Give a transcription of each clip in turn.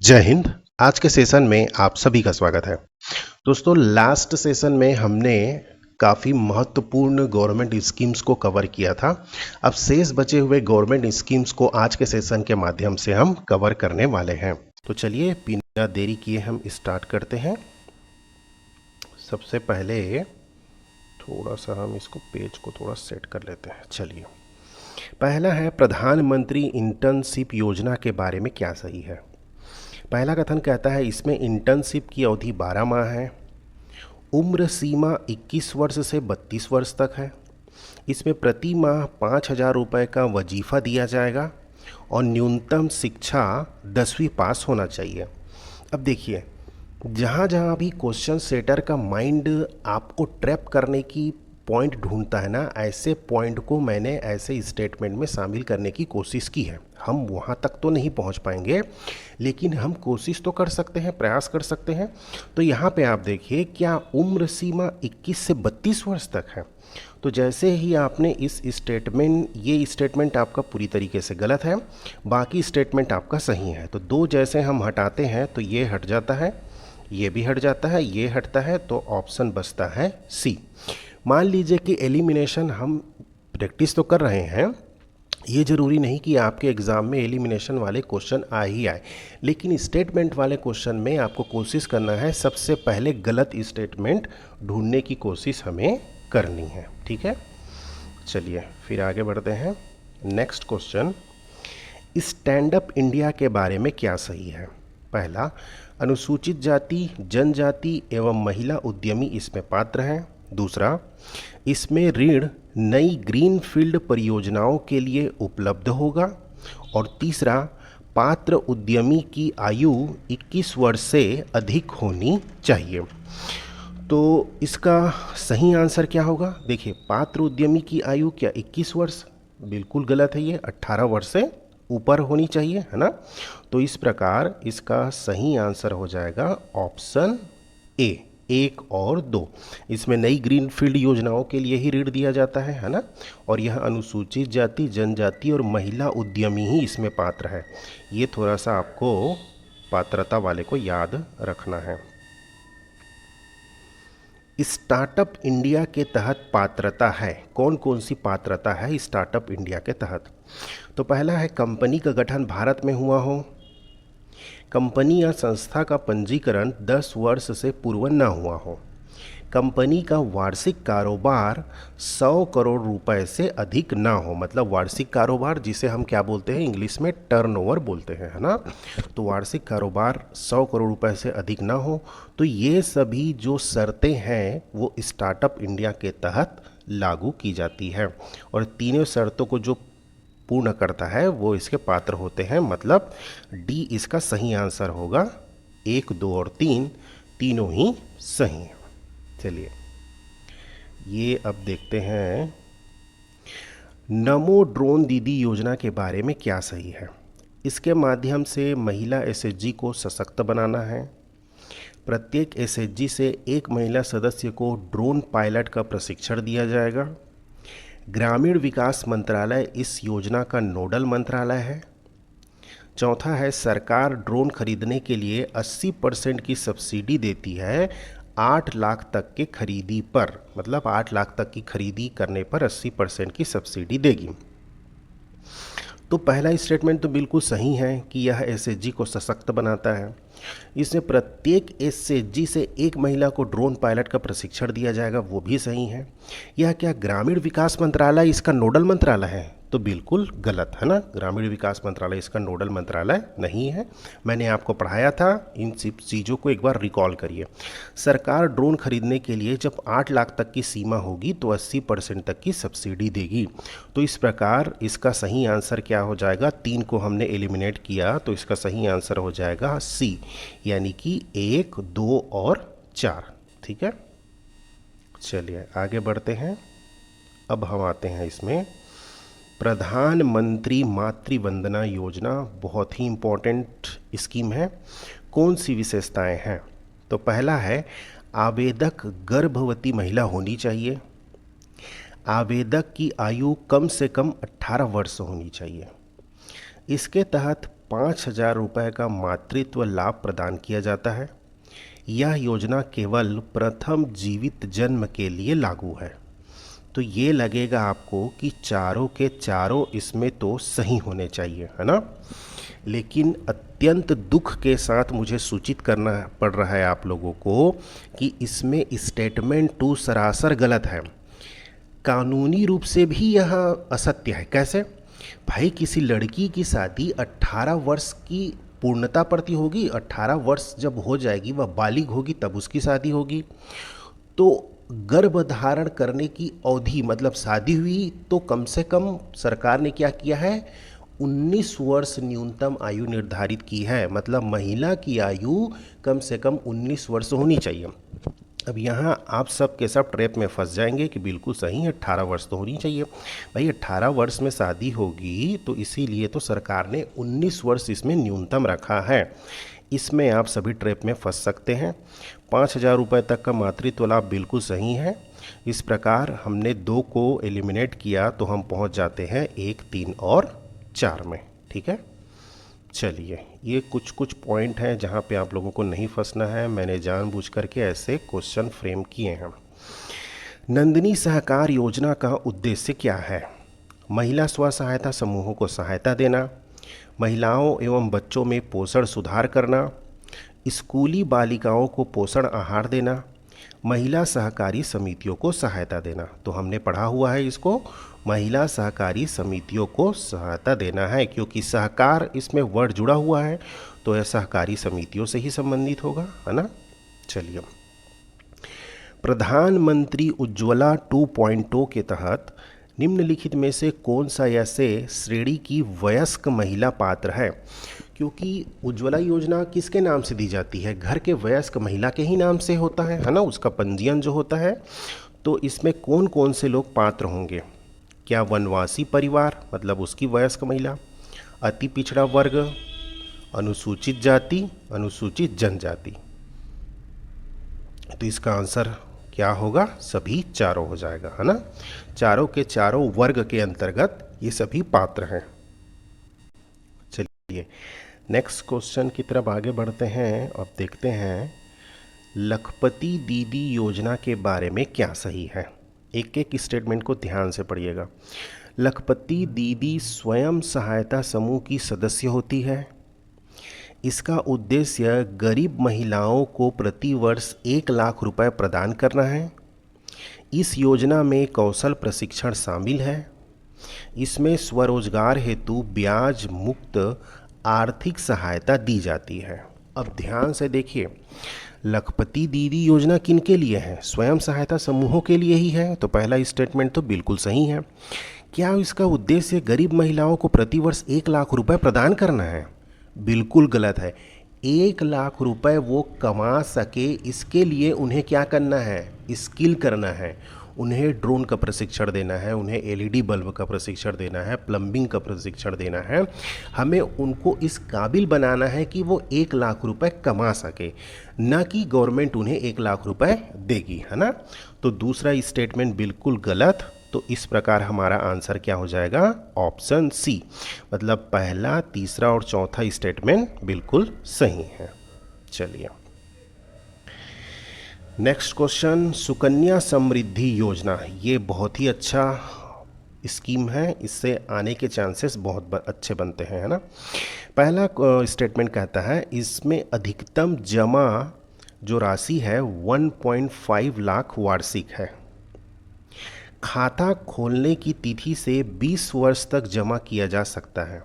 जय हिंद। आज के सेशन में आप सभी का स्वागत है। दोस्तों, लास्ट सेशन में हमने काफ़ी महत्वपूर्ण गवर्नमेंट स्कीम्स को कवर किया था। अब शेष बचे हुए गवर्नमेंट स्कीम्स को आज के सेशन के माध्यम से हम कवर करने वाले हैं। तो चलिए बिना देरी किए हम स्टार्ट करते हैं। सबसे पहले थोड़ा सा हम इसको पेज को थोड़ा सेट कर लेते हैं। चलिए, पहला है प्रधानमंत्री इंटर्नशिप योजना के बारे में क्या सही है। पहला कथन कहता है इसमें इंटर्नशिप की अवधि 12 माह है, उम्र सीमा 21 वर्ष से 32 वर्ष तक है। इसमें प्रति माह 5,000 रुपये का वजीफ़ा दिया जाएगा और न्यूनतम शिक्षा 10वीं पास होना चाहिए। अब देखिए, जहाँ जहाँ भी क्वेश्चन सेटर का माइंड आपको ट्रैप करने की पॉइंट ढूंढता है ना, ऐसे पॉइंट को मैंने ऐसे स्टेटमेंट में शामिल करने की कोशिश की है। हम वहाँ तक तो नहीं पहुँच पाएंगे, लेकिन हम कोशिश तो कर सकते हैं, प्रयास कर सकते हैं। तो यहाँ पे आप देखिए, क्या उम्र सीमा 21 से 32 वर्ष तक है। तो जैसे ही आपने इस स्टेटमेंट, ये स्टेटमेंट आपका पूरी तरीके से गलत है, बाकी स्टेटमेंट आपका सही है। तो दो जैसे हम हटाते हैं तो ये हट जाता है, ये भी हट जाता है, ये हटता है, तो ऑप्शन बचता है सी। मान लीजिए कि एलिमिनेशन हम प्रैक्टिस तो कर रहे हैं, ये ज़रूरी नहीं कि आपके एग्ज़ाम में एलिमिनेशन वाले क्वेश्चन आ ही आए, लेकिन स्टेटमेंट वाले क्वेश्चन में आपको कोशिश करना है सबसे पहले गलत स्टेटमेंट ढूंढने की कोशिश हमें करनी है। ठीक है, चलिए फिर आगे बढ़ते हैं। Next question, stand up India के बारे में क्या सही है। पहला, अनुसूचित जाति, जनजाति एवं महिला उद्यमी इसमें पात्र हैं। दूसरा, इसमें ऋण नई ग्रीनफील्ड परियोजनाओं के लिए उपलब्ध होगा। और तीसरा, पात्र उद्यमी की आयु 21 वर्ष से अधिक होनी चाहिए। तो इसका सही आंसर क्या होगा। देखिए, पात्र उद्यमी की आयु क्या 21 वर्ष, बिल्कुल गलत है, ये 18 वर्ष से ऊपर होनी चाहिए, है ना। तो इस प्रकार इसका सही आंसर हो जाएगा ऑप्शन ए, 1 और 2। इसमें नई ग्रीनफील्ड योजनाओं के लिए ही ऋण दिया जाता है ना। और यह अनुसूचित जाति, जनजाति और महिला उद्यमी ही इसमें पात्र है। ये थोड़ा सा आपको पात्रता वाले को याद रखना है। स्टार्टअप इंडिया के तहत पात्रता है, कौन कौन सी पात्रता है स्टार्टअप इंडिया के तहत। तो पहला है कंपनी का गठन भारत में हुआ हो, कंपनी या संस्था का पंजीकरण 10 वर्ष से पूर्व न हुआ हो, कंपनी का वार्षिक कारोबार 100 करोड़ रुपए से अधिक ना हो। मतलब वार्षिक कारोबार जिसे हम क्या बोलते हैं, इंग्लिश में टर्नओवर बोलते हैं, है ना। तो वार्षिक कारोबार 100 करोड़ रुपए से अधिक ना हो। तो ये सभी जो शर्तें हैं वो स्टार्टअप इंडिया के तहत लागू की जाती है, और तीनों शर्तों को जो पूर्ण करता है वो इसके पात्र होते हैं। मतलब डी इसका सही आंसर होगा। 1, 2 और 3 तीनों ही सही हैं। चलिए ये अब देखते हैं, नमो ड्रोन दीदी योजना के बारे में क्या सही है। इसके माध्यम से महिला एसएचजी को सशक्त बनाना है। प्रत्येक एसएचजी से एक महिला सदस्य को ड्रोन पायलट का प्रशिक्षण दिया जाएगा। ग्रामीण विकास मंत्रालय इस योजना का नोडल मंत्रालय है। चौथा है, सरकार ड्रोन खरीदने के लिए 80% की सब्सिडी देती है 8 लाख तक के खरीदी पर। मतलब 8 लाख तक की खरीदी करने पर 80% की सब्सिडी देगी। तो पहला स्टेटमेंट तो बिल्कुल सही है कि यह एसएचजी को सशक्त बनाता है। इसमें प्रत्येक एसएचजी से एक महिला को ड्रोन पायलट का प्रशिक्षण दिया जाएगा, वो भी सही है। यह क्या ग्रामीण विकास मंत्रालय इसका नोडल मंत्रालय है, तो बिल्कुल गलत है ना। ग्रामीण विकास मंत्रालय इसका नोडल मंत्रालय नहीं है। मैंने आपको पढ़ाया था, इन चीज़ों को एक बार रिकॉल करिए। सरकार ड्रोन खरीदने के लिए जब 8 लाख तक की सीमा होगी तो 80% तक की सब्सिडी देगी। तो इस प्रकार इसका सही आंसर क्या हो जाएगा, 3 को हमने एलिमिनेट किया तो इसका सही आंसर हो जाएगा सी, यानी कि 1, 2 और 4। ठीक है, चलिए आगे बढ़ते हैं। अब हम आते हैं इसमें प्रधानमंत्री मातृ वंदना योजना, बहुत ही इम्पोर्टेंट स्कीम है। कौन सी विशेषताएं हैं। तो पहला है, आवेदक गर्भवती महिला होनी चाहिए। आवेदक की आयु कम से कम 18 वर्ष होनी चाहिए। इसके तहत 5,000 रुपये का मातृत्व लाभ प्रदान किया जाता है। यह योजना केवल प्रथम जीवित जन्म के लिए लागू है। तो ये लगेगा आपको कि चारों के चारों इसमें तो सही होने चाहिए, है ना। लेकिन अत्यंत दुख के साथ मुझे सूचित करना पड़ रहा है आप लोगों को कि इसमें स्टेटमेंट 2 सरासर गलत है। कानूनी रूप से भी यह असत्य है। कैसे? भाई, किसी लड़की की शादी 18 वर्ष की पूर्णता प्रति होगी। 18 वर्ष जब हो जाएगी, वह बालिग होगी, तब उसकी शादी होगी। तो गर्भ धारण करने की अवधि, मतलब शादी हुई तो कम से कम सरकार ने क्या किया है, 19 वर्ष न्यूनतम आयु निर्धारित की है। मतलब महिला की आयु कम से कम 19 वर्ष होनी चाहिए। अब यहाँ आप सब के सब ट्रैप में फंस जाएंगे कि बिल्कुल सही है, 18 वर्ष तो होनी चाहिए। भाई, 18 वर्ष में शादी होगी तो इसीलिए तो सरकार ने 19 वर्ष इसमें न्यूनतम रखा है। इसमें आप सभी ट्रैप में फंस सकते हैं। 5,000 रुपये तक का मातृत्व लाभ बिल्कुल सही है। इस प्रकार हमने 2 को एलिमिनेट किया तो हम पहुंच जाते हैं 1, 3 और 4 में। ठीक है, चलिए, ये कुछ पॉइंट हैं जहां पे आप लोगों को नहीं फंसना है। मैंने जानबूझ करके ऐसे क्वेश्चन फ्रेम किए हैं। नंदिनी सहकार योजना का उद्देश्य क्या है? महिला स्व सहायता समूहों को सहायता देना, महिलाओं एवं बच्चों में पोषण सुधार करना, स्कूली बालिकाओं को पोषण आहार देना, महिला सहकारी समितियों को सहायता देना। तो हमने पढ़ा हुआ है इसको, महिला सहकारी समितियों को सहायता देना है, क्योंकि सहकार इसमें वर्ड जुड़ा हुआ है तो यह सहकारी समितियों से ही संबंधित होगा, है ना। चलिए, प्रधानमंत्री उज्ज्वला 2.0 के तहत निम्नलिखित में से कौन सा ऐसे श्रेणी की वयस्क महिला पात्र है? क्योंकि उज्ज्वला योजना किसके नाम से दी जाती है? घर के वयस्क महिला के ही नाम से होता है ना, उसका पंजीयन जो होता है। तो इसमें कौन कौन से लोग पात्र होंगे? क्या वनवासी परिवार, मतलब उसकी वयस्क महिला, अति पिछड़ा वर्ग, अनुसूचित जाति, अनुसूचित जनजाति। तो इसका आंसर क्या होगा? सभी चारों हो जाएगा, है ना। चारों के चारों वर्ग के अंतर्गत ये सभी पात्र हैं। चलिए, नेक्स्ट क्वेश्चन की तरफ आगे बढ़ते हैं। अब देखते हैं लखपति दीदी योजना के बारे में क्या सही है। एक एक स्टेटमेंट को ध्यान से पढ़िएगा। लखपति दीदी स्वयं सहायता समूह की सदस्य होती है। इसका उद्देश्य गरीब महिलाओं को प्रति वर्ष 1 लाख रुपए प्रदान करना है। इस योजना में कौशल प्रशिक्षण शामिल है। इसमें स्वरोजगार हेतु ब्याज मुक्त आर्थिक सहायता दी जाती है। अब ध्यान से देखिए, लखपति दीदी योजना किन के लिए है? स्वयं सहायता समूहों के लिए ही है। तो पहला स्टेटमेंट तो बिल्कुल सही है। क्या इसका उद्देश्य गरीब महिलाओं को प्रति वर्ष 1 लाख रुपए प्रदान करना है? बिल्कुल गलत है। 1 लाख रुपए वो कमा सके, इसके लिए उन्हें क्या करना है? स्किल करना है। उन्हें ड्रोन का प्रशिक्षण देना है, उन्हें एलईडी बल्ब का प्रशिक्षण देना है, प्लम्बिंग का प्रशिक्षण देना है। हमें उनको इस काबिल बनाना है कि वो 1 लाख रुपए कमा सके, न कि गवर्नमेंट उन्हें 1 लाख रुपए देगी, है ना। तो दूसरा स्टेटमेंट बिल्कुल गलत। तो इस प्रकार हमारा आंसर क्या हो जाएगा? ऑप्शन सी, मतलब पहला, तीसरा और चौथा स्टेटमेंट बिल्कुल सही है। चलिए, नेक्स्ट क्वेश्चन, सुकन्या समृद्धि योजना। ये बहुत ही अच्छा स्कीम है, इससे आने के चांसेस बहुत अच्छे बनते हैं, है ना। पहला स्टेटमेंट कहता है इसमें अधिकतम जमा जो राशि है 1.5 लाख वार्षिक है। खाता खोलने की तिथि से 20 वर्ष तक जमा किया जा सकता है।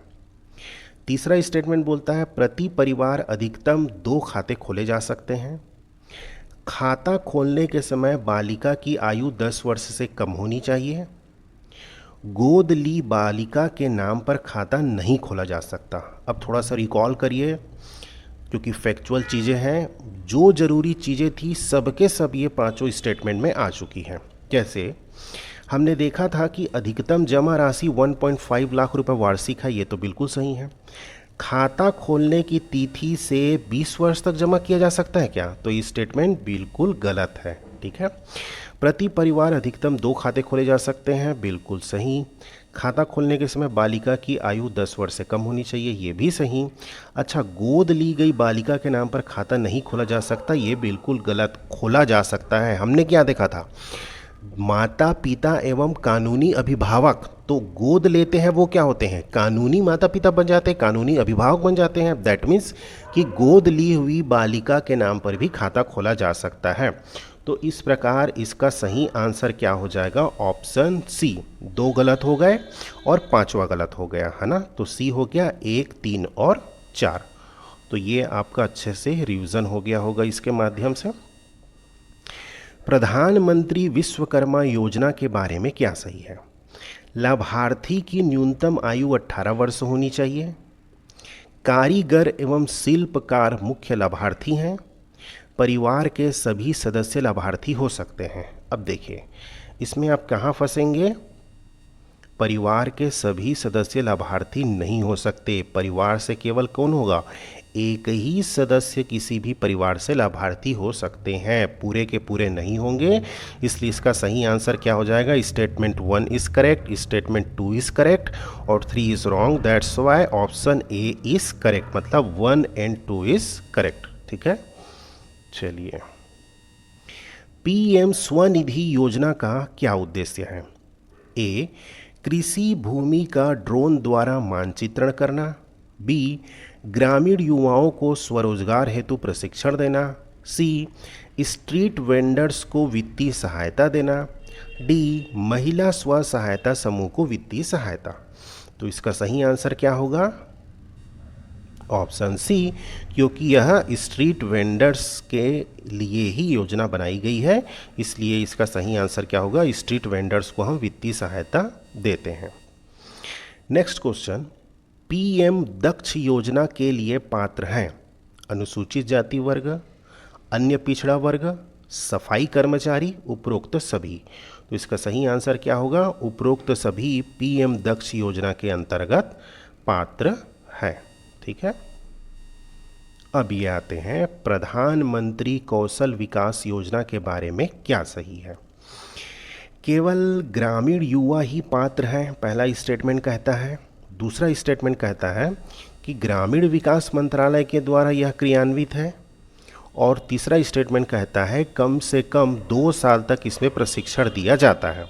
तीसरा स्टेटमेंट बोलता है प्रति परिवार अधिकतम 2 खाते खोले जा सकते हैं। खाता खोलने के समय बालिका की आयु 10 वर्ष से कम होनी चाहिए। गोद ली बालिका के नाम पर खाता नहीं खोला जा सकता। अब थोड़ा सा रिकॉल करिए, क्योंकि फैक्चुअल चीज़ें हैं। जो ज़रूरी चीज़ें थी सबके सब ये पांचों स्टेटमेंट में आ चुकी हैं। कैसे? हमने देखा था कि अधिकतम जमा राशि 1.5 लाख रुपए वार्षिक है, ये तो बिल्कुल सही है। खाता खोलने की तिथि से 20 वर्ष तक जमा किया जा सकता है क्या? तो ये स्टेटमेंट बिल्कुल गलत है। ठीक है, प्रति परिवार अधिकतम 2 खाते खोले जा सकते हैं, बिल्कुल सही। खाता खोलने के समय बालिका की आयु 10 वर्ष से कम होनी चाहिए, ये भी सही। अच्छा, गोद ली गई बालिका के नाम पर खाता नहीं खोला जा सकता, ये बिल्कुल गलत। खोला जा सकता है। हमने क्या देखा था, माता पिता एवं कानूनी अभिभावक, तो गोद लेते हैं वो क्या होते हैं, कानूनी माता पिता बन जाते हैं, कानूनी अभिभावक बन जाते हैं। दैट मीन्स कि गोद ली हुई बालिका के नाम पर भी खाता खोला जा सकता है। तो इस प्रकार इसका सही आंसर क्या हो जाएगा, ऑप्शन सी। 2 गलत हो गए और 5वां गलत हो गया, है ना। तो सी हो गया 1, 3 और 4। तो ये आपका अच्छे से रिवीजन हो गया होगा इसके माध्यम से। प्रधानमंत्री विश्वकर्मा योजना के बारे में क्या सही है। लाभार्थी की न्यूनतम आयु 18 वर्ष होनी चाहिए। कारीगर एवं शिल्पकार मुख्य लाभार्थी हैं। परिवार के सभी सदस्य लाभार्थी हो सकते हैं। अब देखिए, इसमें आप कहाँ फंसेंगे, परिवार के सभी सदस्य लाभार्थी नहीं हो सकते। परिवार से केवल कौन होगा, एक ही सदस्य किसी भी परिवार से लाभार्थी हो सकते हैं, पूरे के पूरे नहीं होंगे। इसलिए इसका सही आंसर क्या हो जाएगा, statement 1 is correct, statement 2 is correct और 3 is wrong. That's why option A is correct, मतलब 1 एंड 2 इज करेक्ट। ठीक है, चलिए। पीएम स्वनिधि योजना का क्या उद्देश्य है। ए, कृषि भूमि का ड्रोन द्वारा मानचित्रण करना। बी, ग्रामीण युवाओं को स्वरोजगार हेतु प्रशिक्षण देना। सी, स्ट्रीट वेंडर्स को वित्तीय सहायता देना। डी, महिला स्व सहायता समूह को वित्तीय सहायता। तो इसका सही आंसर क्या होगा, ऑप्शन सी, क्योंकि यह स्ट्रीट वेंडर्स के लिए ही योजना बनाई गई है, इसलिए इसका सही आंसर क्या होगा, स्ट्रीट वेंडर्स को हम वित्तीय सहायता देते हैं। नेक्स्ट क्वेश्चन, पीएम दक्ष योजना के लिए पात्र हैं अनुसूचित जाति वर्ग, अन्य पिछड़ा वर्ग, सफाई कर्मचारी, उपरोक्त सभी। तो इसका सही आंसर क्या होगा, उपरोक्त सभी पीएम दक्ष योजना के अंतर्गत पात्र है। ठीक है, अब ये आते हैं प्रधानमंत्री कौशल विकास योजना के बारे में क्या सही है। केवल ग्रामीण युवा ही पात्र हैं, पहला स्टेटमेंट कहता है। दूसरा स्टेटमेंट कहता है कि ग्रामीण विकास मंत्रालय के द्वारा यह क्रियान्वित है। और तीसरा स्टेटमेंट कहता है कम से कम 2 साल तक इसमें प्रशिक्षण दिया जाता है।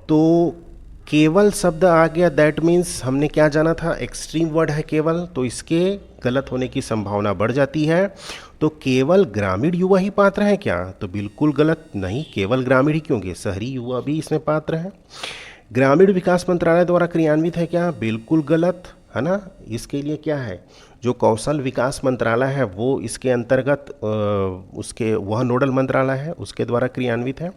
तो केवल शब्द आ गया, दैट मीन्स हमने क्या जाना था, एक्सट्रीम वर्ड है केवल, तो इसके गलत होने की संभावना बढ़ जाती है। तो केवल ग्रामीण युवा ही पात्र हैं क्या, तो बिल्कुल गलत, नहीं केवल ग्रामीण ही, क्योंकि शहरी युवा भी इसमें पात्र हैं। ग्रामीण विकास मंत्रालय द्वारा क्रियान्वित है क्या, बिल्कुल गलत, है ना। इसके लिए क्या है, जो कौशल विकास मंत्रालय है वो इसके अंतर्गत उसके वह नोडल मंत्रालय है, उसके द्वारा क्रियान्वित है।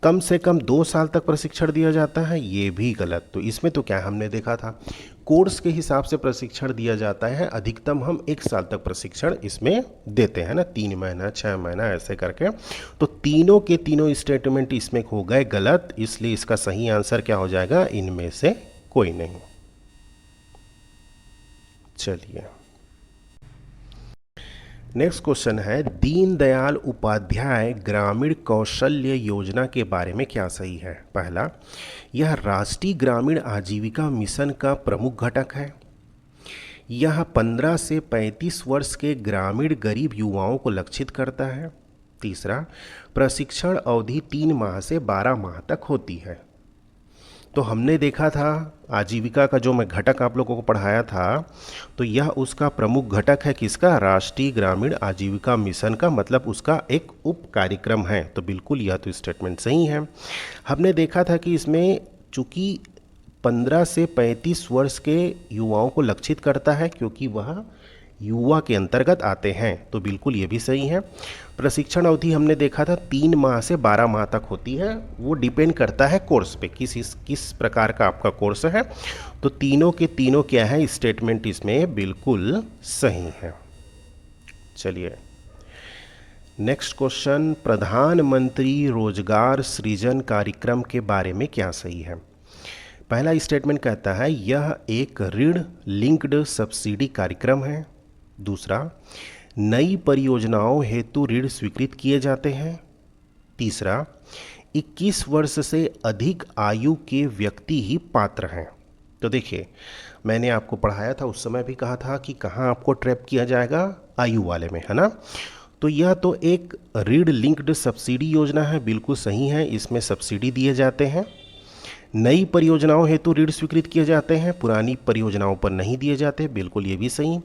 कम से कम 2 साल तक प्रशिक्षण दिया जाता है, ये भी गलत। तो इसमें तो क्या हमने देखा था, कोर्स के हिसाब से प्रशिक्षण दिया जाता है, अधिकतम हम 1 साल तक प्रशिक्षण इसमें देते हैं ना, 3 महीना 6 महीना ऐसे करके। तो तीनों के तीनों स्टेटमेंट इसमें हो गए गलत, इसलिए इसका सही आंसर क्या हो जाएगा, इनमें से कोई नहीं। चलिए, नेक्स्ट क्वेश्चन है, दीनदयाल उपाध्याय ग्रामीण कौशल्य योजना के बारे में क्या सही है। पहला, यह राष्ट्रीय ग्रामीण आजीविका मिशन का प्रमुख घटक है। यह 15 से 35 वर्ष के ग्रामीण गरीब युवाओं को लक्षित करता है। तीसरा, प्रशिक्षण अवधि 3 माह से 12 माह तक होती है। तो हमने देखा था आजीविका का जो मैं घटक आप लोगों को पढ़ाया था, तो यह उसका प्रमुख घटक है किसका, राष्ट्रीय ग्रामीण आजीविका मिशन का, मतलब उसका एक उप कार्यक्रम है। तो बिल्कुल यह तो स्टेटमेंट सही है। हमने देखा था कि इसमें चूंकि 15 से 35 वर्ष के युवाओं को लक्षित करता है, क्योंकि वह युवा के अंतर्गत आते हैं, तो बिल्कुल ये भी सही है। प्रशिक्षण अवधि हमने देखा था 3 माह से 12 माह तक होती है, वो डिपेंड करता है कोर्स पे, किस प्रकार का आपका कोर्स है। तो तीनों के तीनों क्या है, स्टेटमेंट इसमें बिल्कुल सही है। चलिए, नेक्स्ट क्वेश्चन, प्रधानमंत्री रोजगार सृजन कार्यक्रम के बारे में क्या सही है। पहला स्टेटमेंट कहता है यह एक ऋण लिंक्ड सब्सिडी कार्यक्रम है। दूसरा, नई परियोजनाओं हेतु ऋण स्वीकृत किए जाते हैं। तीसरा, 21 वर्ष से अधिक आयु के व्यक्ति ही पात्र हैं। तो देखिए, मैंने आपको पढ़ाया था, उस समय भी कहा था कि कहाँ आपको ट्रैप किया जाएगा, आयु वाले में, है ना। तो यह तो एक रीड लिंक्ड सब्सिडी योजना है, बिल्कुल सही है, इसमें सब्सिडी दिए जाते हैं। नई परियोजनाओं हेतु ऋण स्वीकृत किए जाते हैं, पुरानी परियोजनाओं पर नहीं दिए जाते, बिल्कुल ये भी सही।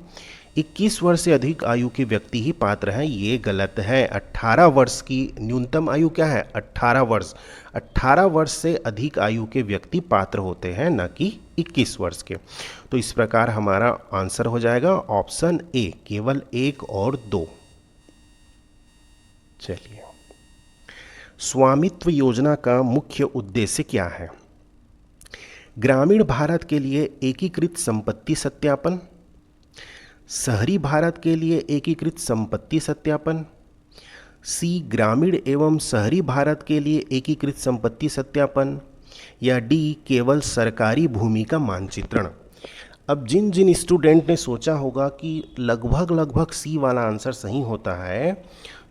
21 वर्ष से अधिक आयु के व्यक्ति ही पात्र हैं, ये गलत है। 18 वर्ष की न्यूनतम आयु क्या है, 18 वर्ष। 18 वर्ष से अधिक आयु के व्यक्ति पात्र होते हैं, न कि 21 वर्ष के। तो इस प्रकार हमारा आंसर हो जाएगा ऑप्शन ए, केवल 1 और 2। चलिए, स्वामित्व योजना का मुख्य उद्देश्य क्या है? ग्रामीण भारत के लिए एकीकृत संपत्ति सत्यापन, शहरी भारत के लिए एकीकृत संपत्ति सत्यापन, सी ग्रामीण एवं शहरी भारत के लिए एकीकृत संपत्ति सत्यापन, या डी केवल सरकारी भूमि का मानचित्रण। अब जिन जिन स्टूडेंट ने सोचा होगा कि लगभग सी वाला आंसर सही होता है,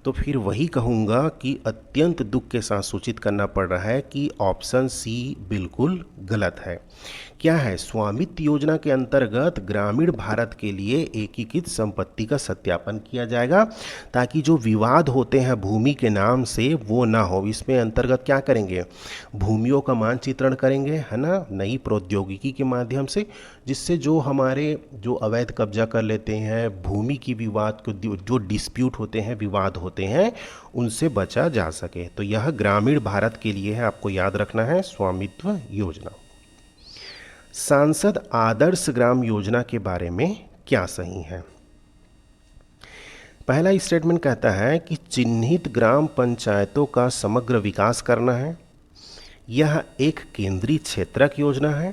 तो फिर वही कहूँगा कि अत्यंत दुख के साथ सूचित करना पड़ रहा है कि ऑप्शन सी बिल्कुल गलत है। क्या है? स्वामित्व योजना के अंतर्गत ग्रामीण भारत के लिए एकीकृत संपत्ति का सत्यापन किया जाएगा, ताकि जो विवाद होते हैं भूमि के नाम से वो ना हो। इसमें अंतर्गत क्या करेंगे? भूमियों का मानचित्रण करेंगे, है ना, नई प्रौद्योगिकी के माध्यम से, जिससे जो हमारे जो अवैध कब्जा कर लेते हैं, भूमि की विवाद को, जो डिस्प्यूट होते हैं, विवाद होते हैं, उनसे बचा जा सके। तो यह ग्रामीण भारत के लिए है, आपको याद रखना है, स्वामित्व योजना। सांसद आदर्श ग्राम योजना के बारे में क्या सही है? पहला स्टेटमेंट कहता है कि चिन्हित ग्राम पंचायतों का समग्र विकास करना है। यह एक केंद्रीय क्षेत्रक योजना है।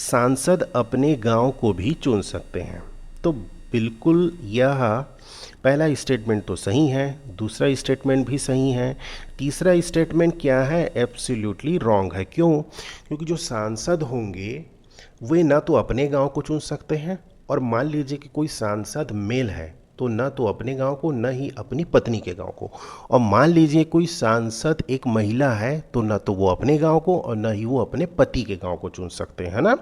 सांसद अपने गांव को भी चुन सकते हैं। तो बिल्कुल यह पहला स्टेटमेंट तो सही है, दूसरा स्टेटमेंट भी सही है, तीसरा स्टेटमेंट क्या है? एब्सोल्युटली रॉन्ग है। क्यों? क्योंकि जो सांसद होंगे वे ना तो अपने गांव को चुन सकते हैं, और मान लीजिए कि कोई सांसद मेल है तो ना तो अपने गांव को, न ही अपनी पत्नी के गांव को, और मान लीजिए कोई सांसद एक महिला है तो ना तो वो अपने गांव को और न ही वो अपने पति के गांव को चुन सकते हैं, है ना।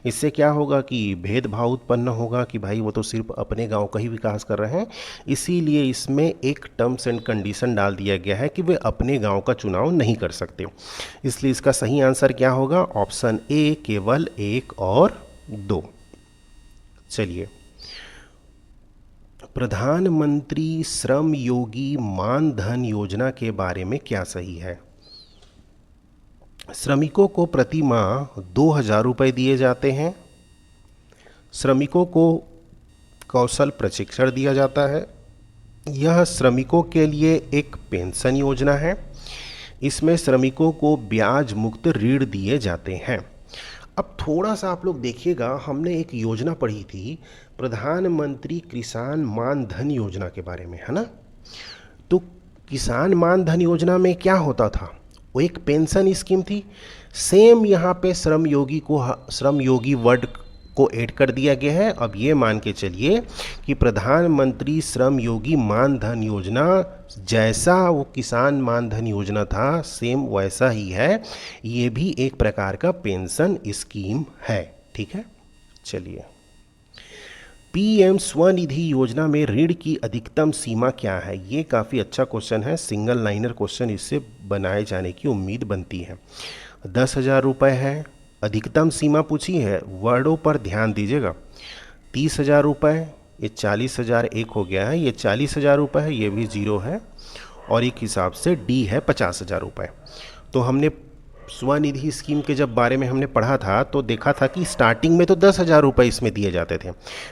इससे क्या होगा कि भेदभाव उत्पन्न होगा कि भाई वो तो सिर्फ अपने गांव का ही विकास कर रहे हैं। इसीलिए इसमें एक टर्म्स एंड कंडीशन डाल दिया गया है कि वे अपने गाँव का चुनाव नहीं कर सकते। इसलिए इसका सही आंसर क्या होगा? ऑप्शन ए, केवल 1 और 2। चलिए, प्रधानमंत्री श्रम योगी मान धन योजना के बारे में क्या सही है? श्रमिकों को प्रति माह 2,000 रुपये दिए जाते हैं। श्रमिकों को कौशल प्रशिक्षण दिया जाता है। यह श्रमिकों के लिए एक पेंशन योजना है। इसमें श्रमिकों को ब्याज मुक्त ऋण दिए जाते हैं। अब थोड़ा सा आप लोग देखिएगा, हमने एक योजना पढ़ी थी प्रधानमंत्री किसान मान धन योजना के बारे में, है ना। तो किसान मान धन योजना में क्या होता था? वो एक पेंशन स्कीम थी। सेम यहाँ पे श्रम योगी वर्ड को ऐड कर दिया गया है। अब ये मान के चलिए कि प्रधानमंत्री श्रम योगी मान धन योजना जैसा वो किसान मान धन योजना था, सेम वैसा ही है। ये भी एक प्रकार का पेंशन स्कीम है, ठीक है। चलिए, पीएम स्वनिधि योजना में ऋण की अधिकतम सीमा क्या है? ये काफ़ी अच्छा क्वेश्चन है, सिंगल लाइनर क्वेश्चन इससे बनाए जाने की उम्मीद बनती है। 10,000 रुपये है, अधिकतम सीमा पूछी है, वर्डों पर ध्यान दीजिएगा। 30,000 रुपये, ये 40,000 एक हो गया है, ये 40,000 रुपये है, ये भी 0 है, और एक हिसाब से डी है 50,000 रुपये। तो हमने स्वनिधि स्कीम के जब बारे में हमने पढ़ा था तो देखा था कि स्टार्टिंग में तो 10,000 रुपये इसमें दिए जाते थे,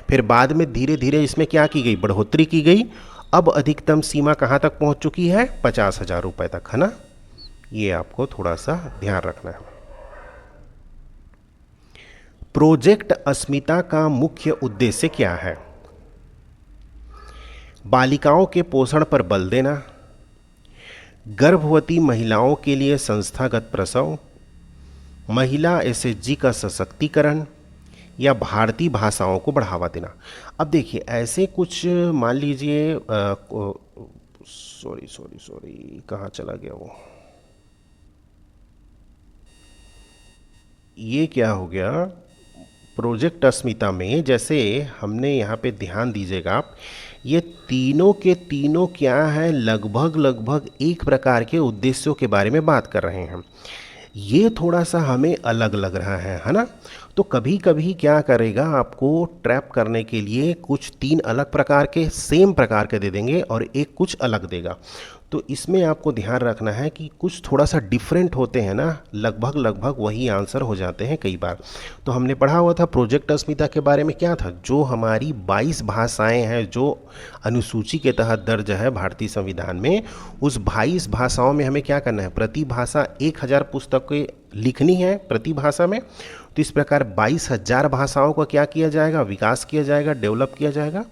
फिर बाद में धीरे धीरे इसमें क्या की गई? बढ़ोतरी की गई। अब अधिकतम सीमा कहाँ तक पहुँच चुकी है? 50,000 रुपये तक, है ना। ये आपको थोड़ा सा ध्यान रखना है। प्रोजेक्ट अस्मिता का मुख्य उद्देश्य क्या है? बालिकाओं के पोषण पर बल देना, गर्भवती महिलाओं के लिए संस्थागत प्रसव, महिला एसएचजी का सशक्तिकरण, या भारतीय भाषाओं को बढ़ावा देना। अब देखिए, ऐसे कुछ मान लीजिए सॉरी सॉरी सॉरी, कहाँ चला गया वो? ये क्या हो गया, प्रोजेक्ट अस्मिता में जैसे हमने यहाँ पे ध्यान दीजिएगा आप, ये तीनों के तीनों क्या है, लगभग लगभग एक प्रकार के उद्देश्यों के बारे में बात कर रहे हैं। ये थोड़ा सा हमें अलग लग रहा है ना। तो कभी कभी क्या करेगा, आपको ट्रैप करने के लिए कुछ तीन अलग प्रकार के सेम प्रकार के दे देंगे और एक कुछ अलग देगा। तो इसमें आपको ध्यान रखना है कि कुछ थोड़ा सा डिफरेंट होते हैं ना, लगभग लगभग वही आंसर हो जाते हैं कई बार। तो हमने पढ़ा हुआ था प्रोजेक्ट अस्मिता के बारे में, क्या था, जो हमारी 22 भाषाएं हैं जो अनुसूची के तहत दर्ज है भारतीय संविधान में, उस 22 भाषाओं में हमें क्या करना है, प्रति भाषा 1000 पुस्तकें लिखनी है प्रति भाषा में। तो इस प्रकार 22,000 भाषाओं का क्या किया जाएगा, विकास किया जाएगा, डेवलप किया जाएगा।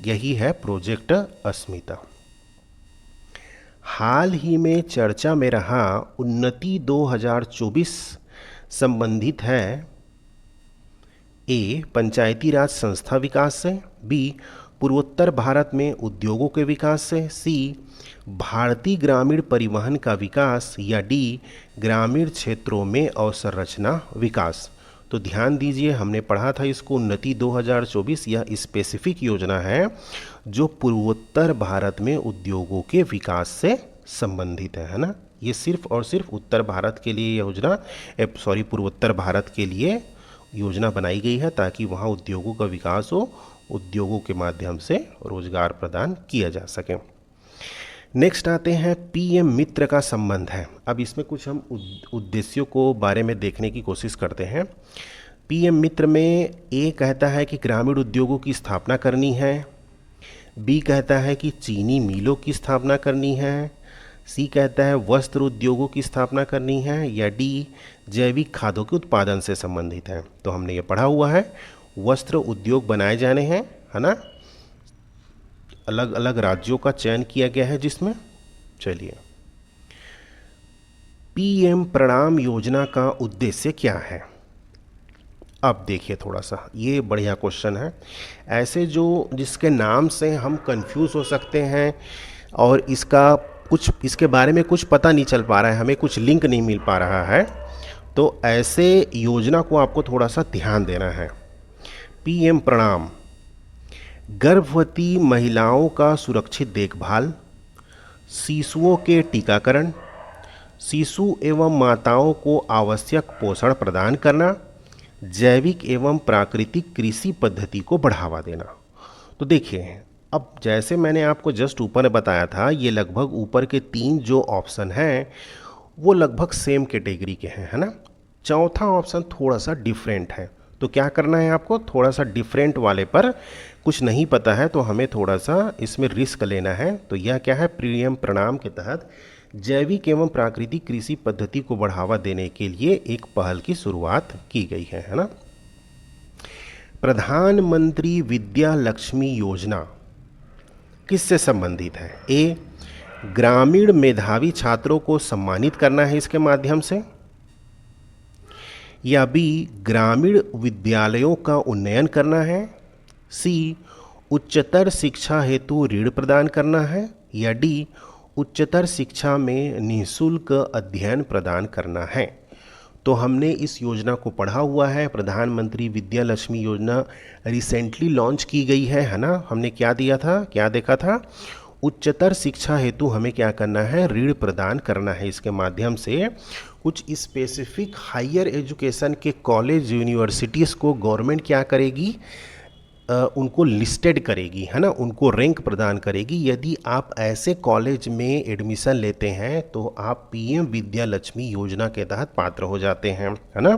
यही है प्रोजेक्ट अस्मिता। हाल ही में चर्चा में रहा उन्नति 2024 संबंधित है ए, पंचायती राज संस्था विकास से, बी, पूर्वोत्तर भारत में उद्योगों के विकास से, सी, भारतीय ग्रामीण परिवहन का विकास, या डी, ग्रामीण क्षेत्रों में अवसंरचना विकास। तो ध्यान दीजिए, हमने पढ़ा था इसको, उन्नति 2024 यह स्पेसिफिक योजना है जो पूर्वोत्तर भारत में उद्योगों के विकास से संबंधित है ना। ये सिर्फ और सिर्फ उत्तर भारत के लिए योजना, पूर्वोत्तर भारत के लिए योजना बनाई गई है ताकि वहाँ उद्योगों का विकास हो, उद्योगों के माध्यम से रोजगार प्रदान किया जा सके। नेक्स्ट आते हैं पीएम मित्र का संबंध है। अब इसमें कुछ हम उद्देश्यों को बारे में देखने की कोशिश करते हैं। पीएम मित्र में ए कहता है कि ग्रामीण उद्योगों की स्थापना करनी है, बी कहता है कि चीनी मिलों की स्थापना करनी है, सी कहता है वस्त्र उद्योगों की स्थापना करनी है, या डी, जैविक खादों के उत्पादन से संबंधित है। तो हमने ये पढ़ा हुआ है, वस्त्र उद्योग बनाए जाने हैं, है ना। अलग अलग राज्यों का चयन किया गया है जिसमें, चलिए, पीएम प्रणाम योजना का उद्देश्य क्या है। अब देखिए थोड़ा सा, ये बढ़िया क्वेश्चन है। ऐसे जो जिसके नाम से हम कंफ्यूज हो सकते हैं और इसके बारे में कुछ पता नहीं चल पा रहा है, हमें कुछ लिंक नहीं मिल पा रहा है, तो ऐसे योजना को आपको थोड़ा सा ध्यान देना है। पीएम प्रणाम, गर्भवती महिलाओं का सुरक्षित देखभाल, शिशुओं के टीकाकरण, शिशु एवं माताओं को आवश्यक पोषण प्रदान करना, जैविक एवं प्राकृतिक कृषि पद्धति को बढ़ावा देना। तो देखिए, अब जैसे मैंने आपको जस्ट ऊपर बताया था, ये लगभग ऊपर के तीन जो ऑप्शन हैं वो लगभग सेम कैटेगरी के हैं, है ना। चौथा ऑप्शन थोड़ा सा डिफरेंट है, तो क्या करना है आपको, थोड़ा सा डिफरेंट वाले पर कुछ नहीं पता है तो हमें थोड़ा सा इसमें रिस्क लेना है। तो यह क्या है, पीएम प्रणाम के तहत जैविक एवं प्राकृतिक कृषि पद्धति को बढ़ावा देने के लिए एक पहल की शुरुआत की गई है ना। प्रधानमंत्री विद्या लक्ष्मी योजना किससे संबंधित है, ए, ग्रामीण मेधावी छात्रों को सम्मानित करना है इसके माध्यम से, या बी, ग्रामीण विद्यालयों का उन्नयन करना है, सी, उच्चतर शिक्षा हेतु ऋण प्रदान करना है, या डी, उच्चतर शिक्षा में निःशुल्क अध्ययन प्रदान करना है। तो हमने इस योजना को पढ़ा हुआ है, प्रधानमंत्री विद्या लक्ष्मी योजना रिसेंटली लॉन्च की गई है ना। हमने क्या दिया था, क्या देखा था, उच्चतर शिक्षा हेतु हमें क्या करना है, ऋण प्रदान करना है। इसके माध्यम से कुछ स्पेसिफिक हायर एजुकेशन के कॉलेज यूनिवर्सिटीज़ को गवर्नमेंट क्या करेगी, उनको लिस्टेड करेगी, है ना, उनको रैंक प्रदान करेगी। यदि आप ऐसे कॉलेज में एडमिशन लेते हैं तो आप पीएम विद्या लक्ष्मी योजना के तहत पात्र हो जाते हैं, है ना।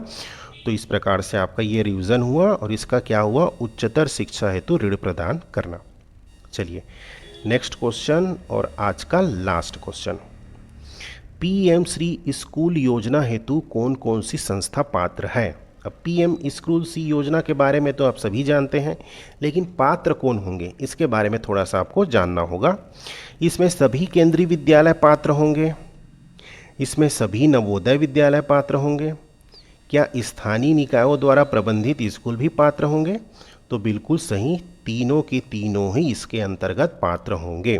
तो इस प्रकार से आपका ये रिवीजन हुआ और इसका क्या हुआ, उच्चतर शिक्षा हेतु ऋण प्रदान करना। चलिए नेक्स्ट क्वेश्चन और आज का last question, PM Shri school योजना हेतु कौन कौन सी संस्था पात्र है। अब पीएम स्कूल सी योजना के बारे में तो आप सभी जानते हैं, लेकिन पात्र कौन होंगे इसके बारे में थोड़ा सा आपको जानना होगा। इसमें सभी केंद्रीय विद्यालय पात्र होंगे, इसमें सभी नवोदय विद्यालय पात्र होंगे, क्या स्थानीय निकायों द्वारा प्रबंधित स्कूल भी पात्र होंगे। तो बिल्कुल सही, तीनों के तीनों ही इसके अंतर्गत पात्र होंगे।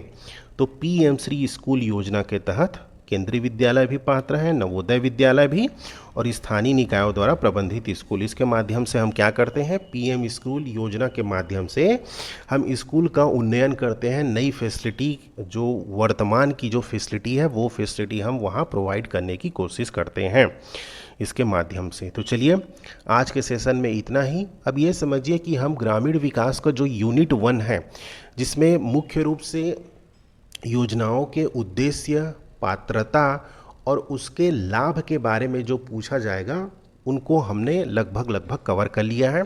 तो पीएम श्री स्कूल योजना के तहत केंद्रीय विद्यालय भी पात्र हैं, नवोदय विद्यालय भी, और स्थानीय निकायों द्वारा प्रबंधित स्कूल। इसके माध्यम से हम क्या करते हैं, पीएम स्कूल योजना के माध्यम से हम स्कूल का उन्नयन करते हैं। नई फैसिलिटी, जो वर्तमान की जो फैसिलिटी है वो फैसिलिटी हम वहाँ प्रोवाइड करने की कोशिश करते हैं इसके माध्यम से। तो चलिए आज के सेशन में इतना ही। अब ये समझिए कि हम ग्रामीण विकास का जो यूनिट 1 है, जिसमें मुख्य रूप से योजनाओं के उद्देश्य, पात्रता और उसके लाभ के बारे में जो पूछा जाएगा उनको हमने लगभग कवर कर लिया है।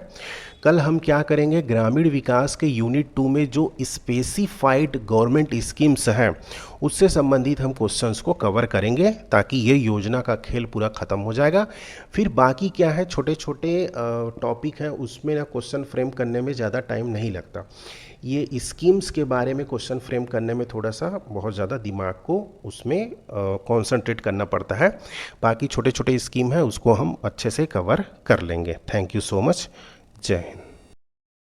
कल हम क्या करेंगे, ग्रामीण विकास के यूनिट 2 में जो स्पेसिफाइड गवर्नमेंट स्कीम्स हैं उससे संबंधित हम क्वेश्चंस को कवर करेंगे, ताकि ये योजना का खेल पूरा ख़त्म हो जाएगा। फिर बाकी क्या है, छोटे छोटे टॉपिक हैं, उसमें ना क्वेश्चन फ्रेम करने में ज़्यादा टाइम नहीं लगता। ये स्कीम्स के बारे में क्वेश्चन फ्रेम करने में थोड़ा सा बहुत ज़्यादा दिमाग को उसमें कंसंट्रेट करना पड़ता है। बाकी छोटे छोटे स्कीम है उसको हम अच्छे से कवर कर लेंगे। Thank you so much. जय हिंद।